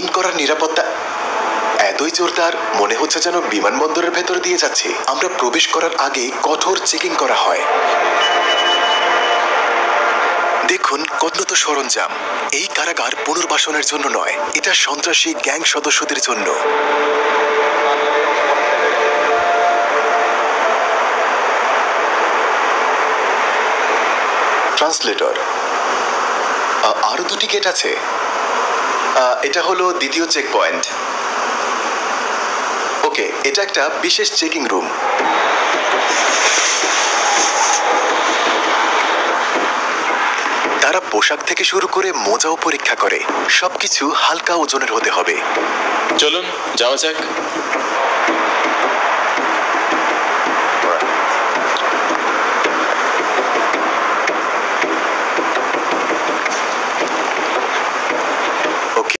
In করার নিরাপত্তা এতই জোরদার, মনে হচ্ছে যেন বিমানবন্দরের ভেতর দিয়ে যাচ্ছে। আমরা প্রবেশ করার আগে কঠোর চেকিং করা হয়। দেখুন কত সরঞ্জাম। এই কারাগার পুনর্বাসনের জন্য নয়, এটা সন্ত্রাসী গ্যাং সদস্যদের জন্য। ট্রান্সলেটর, আরো দুটি গেট আছে। এটা হলো দ্বিতীয় চেক পয়েন্ট। ওকে, এটা একটা বিশেষ চেকিং রুম। তারা পোশাক থেকে শুরু করে মোজাও পরীক্ষা করে। সবকিছু হালকা ওজনের হতে হবে। চলুন যাওয়া যাক।